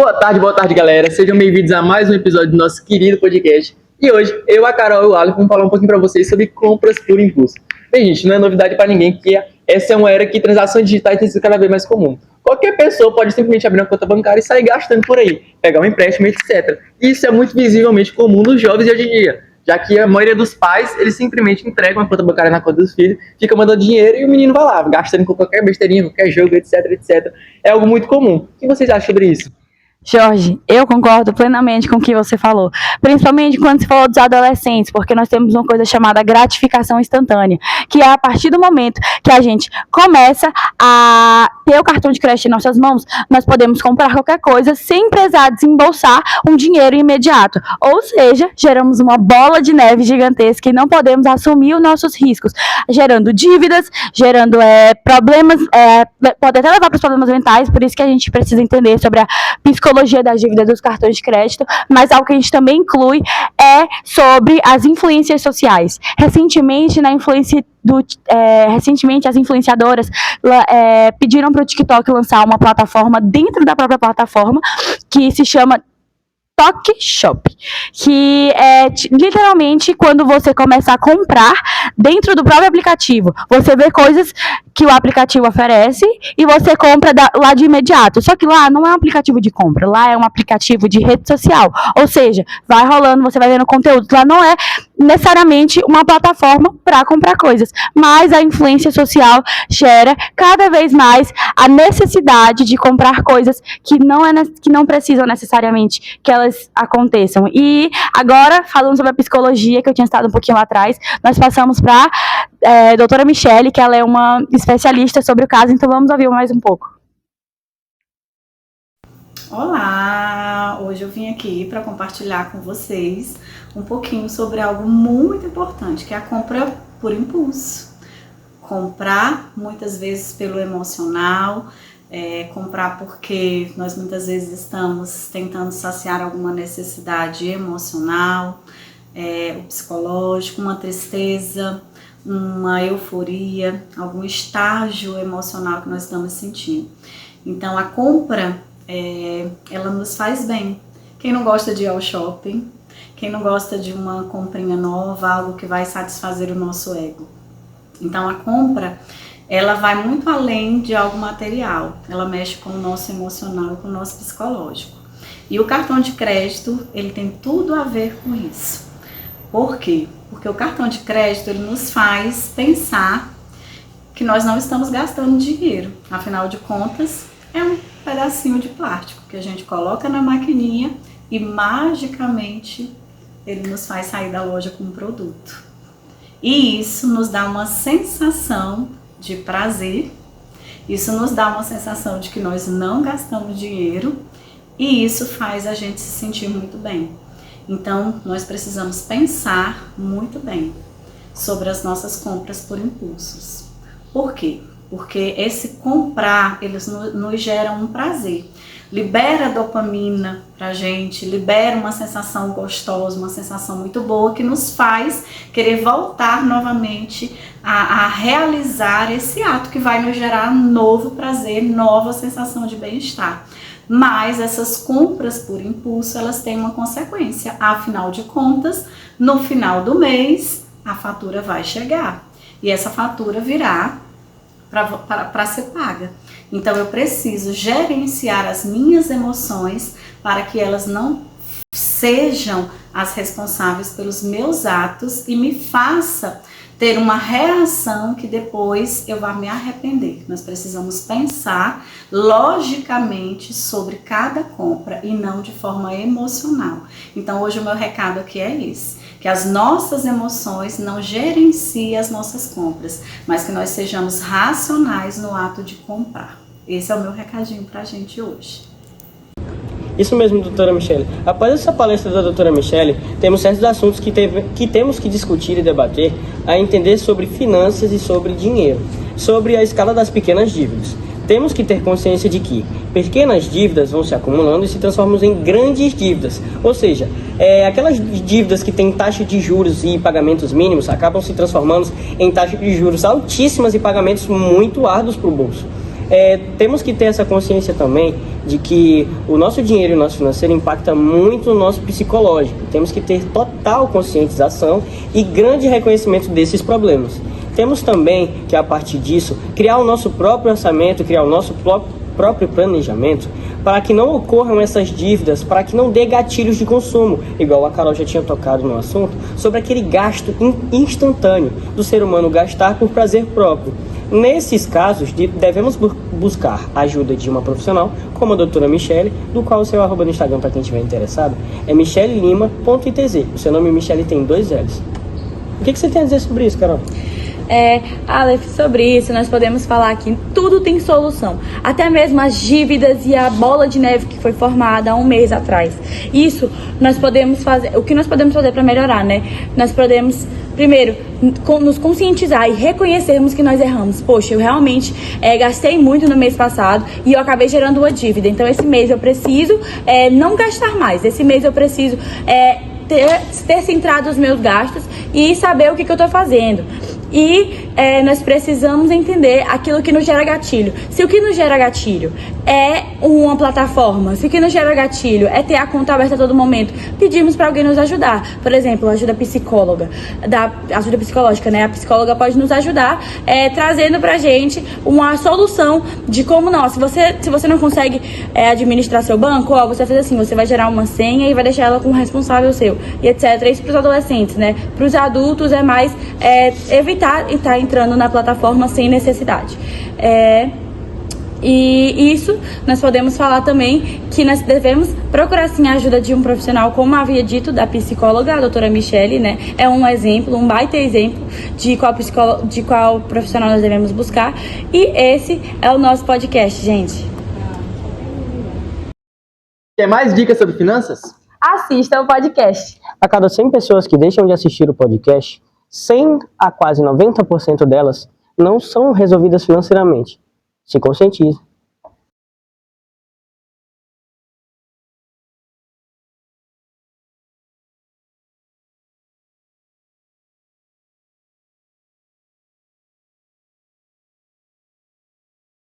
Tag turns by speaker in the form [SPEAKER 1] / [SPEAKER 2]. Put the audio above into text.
[SPEAKER 1] Boa tarde, galera. Sejam bem-vindos a mais um episódio do nosso querido podcast. E hoje, eu, a Carol e o Alex vamos falar um pouquinho para vocês sobre compras por impulso. Bem, gente, não é novidade para ninguém que essa é uma era que transações digitais têm sido cada vez mais comum. Qualquer pessoa pode simplesmente abrir uma conta bancária e sair gastando por aí, pegar um empréstimo, etc. Isso é muito visivelmente comum nos jovens de hoje em dia, já que a maioria dos pais, eles simplesmente entregam a conta bancária na conta dos filhos, fica mandando dinheiro e o menino vai lá, gastando com qualquer besteirinha, qualquer jogo, etc, etc. É algo muito comum. O que vocês acham sobre isso?
[SPEAKER 2] Jorge, eu concordo plenamente com o que você falou, principalmente quando você falou dos adolescentes, porque nós temos uma coisa chamada gratificação instantânea, que é a partir do momento que a gente começa a ter o cartão de crédito em nossas mãos, nós podemos comprar qualquer coisa sem precisar desembolsar um dinheiro imediato, ou seja, geramos uma bola de neve gigantesca e não podemos assumir os nossos riscos, gerando dívidas, gerando problemas, pode até levar para os problemas mentais, por isso que a gente precisa entender sobre a psicologia das dívidas dos cartões de crédito, mas algo que a gente também inclui é sobre as influências sociais. Recentemente, as influenciadoras pediram para o TikTok lançar uma plataforma dentro da própria plataforma que se chama Tok Shop, que é literalmente quando você começa a comprar dentro do próprio aplicativo, você vê coisas que o aplicativo oferece e você compra lá de imediato, só que lá não é um aplicativo de compra, lá é um aplicativo de rede social, ou seja, vai rolando, você vai vendo conteúdo, lá não é necessariamente uma plataforma para comprar coisas, mas a influência social gera cada vez mais a necessidade de comprar coisas que não precisam necessariamente que elas aconteçam. E agora, falando sobre a psicologia, que eu tinha estado um pouquinho lá atrás, nós passamos para a doutora Michele, que ela é uma especialista sobre o caso, então vamos ouvir mais um pouco.
[SPEAKER 3] Olá! Hoje eu vim aqui para compartilhar com vocês um pouquinho sobre algo muito importante, que é a compra por impulso. Comprar muitas vezes pelo emocional, comprar porque nós muitas vezes estamos tentando saciar alguma necessidade emocional, o psicológico, uma tristeza, uma euforia, algum estágio emocional que nós estamos sentindo. Então a compra, ela nos faz bem. Quem não gosta de ir ao shopping, quem não gosta de uma comprinha nova, algo que vai satisfazer o nosso ego. Então a compra, ela vai muito além de algo material, ela mexe com o nosso emocional e com o nosso psicológico. E o cartão de crédito, ele tem tudo a ver com isso. Por quê? Porque o cartão de crédito, ele nos faz pensar que nós não estamos gastando dinheiro. Afinal de contas, é um pedacinho de plástico que a gente coloca na maquininha e magicamente ele nos faz sair da loja com um produto. E isso nos dá uma sensação de prazer, isso nos dá uma sensação de que nós não gastamos dinheiro e isso faz a gente se sentir muito bem. Então, nós precisamos pensar muito bem sobre as nossas compras por impulsos. Por quê? Porque esse comprar, eles nos geram um prazer. Libera dopamina pra gente, libera uma sensação gostosa, uma sensação muito boa que nos faz querer voltar novamente a realizar esse ato que vai nos gerar novo prazer, nova sensação de bem-estar. Mas essas compras por impulso, elas têm uma consequência. Afinal de contas, no final do mês, a fatura vai chegar. E essa fatura virá para ser paga. Então eu preciso gerenciar as minhas emoções para que elas não sejam as responsáveis pelos meus atos e me faça ter uma reação que depois eu vá me arrepender. Nós precisamos pensar logicamente sobre cada compra e não de forma emocional. Então hoje o meu recado aqui é esse, que as nossas emoções não gerenciem as nossas compras, mas que nós sejamos racionais no ato de comprar. Esse é o meu recadinho pra gente hoje.
[SPEAKER 4] Isso mesmo, doutora Michele. Após essa palestra da doutora Michele, temos certos assuntos que temos que discutir e debater, a entender sobre finanças e sobre dinheiro, sobre a escala das pequenas dívidas. Temos que ter consciência de que pequenas dívidas vão se acumulando e se transformam em grandes dívidas. Ou seja, aquelas dívidas que têm taxa de juros e pagamentos mínimos acabam se transformando em taxas de juros altíssimas e pagamentos muito árduos para o bolso. Temos que ter essa consciência também de que o nosso dinheiro e o nosso financeiro impacta muito no nosso psicológico. Temos que ter total conscientização e grande reconhecimento desses problemas. Temos também que, a partir disso, criar o nosso próprio orçamento, criar o nosso próprio planejamento para que não ocorram essas dívidas, para que não dê gatilhos de consumo, igual a Carol já tinha tocado no assunto, sobre aquele gasto instantâneo do ser humano gastar por prazer próprio. Nesses casos, devemos buscar a ajuda de uma profissional, como a doutora Michele, do qual o seu arroba no Instagram, para quem estiver interessado, é michelelima.itz. O seu nome Michele tem 2 L's. O que você tem a dizer sobre isso, Carol?
[SPEAKER 2] Aleph, sobre isso nós podemos falar que tudo tem solução, até mesmo as dívidas e a bola de neve que foi formada há um mês atrás. Isso nós podemos fazer, o que nós podemos fazer para melhorar, né? Nós podemos, primeiro, nos conscientizar e reconhecermos que nós erramos. Poxa, eu realmente gastei muito no mês passado e eu acabei gerando uma dívida, então esse mês eu preciso não gastar mais, esse mês eu preciso ter centrado os meus gastos e saber o que eu estou fazendo. E nós precisamos entender aquilo que nos gera gatilho. Se o que nos gera gatilho é uma plataforma, se o que nos gera gatilho é ter a conta aberta a todo momento, pedimos para alguém nos ajudar. Por exemplo, ajuda ajuda psicológica, né? A psicóloga pode nos ajudar trazendo pra gente uma solução de como se você não consegue administrar seu banco, você faz assim, você vai gerar uma senha e vai deixar ela com um responsável seu, e etc. Isso para os adolescentes, né? Para os adultos é mais evitar estar entrando na plataforma sem necessidade. E isso nós podemos falar também que nós devemos procurar sim a ajuda de um profissional, como havia dito, da psicóloga, a doutora Michele, né? É um exemplo, um baita exemplo de qual profissional nós devemos buscar. E esse é o nosso podcast, gente.
[SPEAKER 1] Quer mais dicas sobre finanças?
[SPEAKER 2] Assista o podcast.
[SPEAKER 4] A cada 100 pessoas que deixam de assistir o podcast, 100 a quase 90% delas não são resolvidas financeiramente. Se conscientize.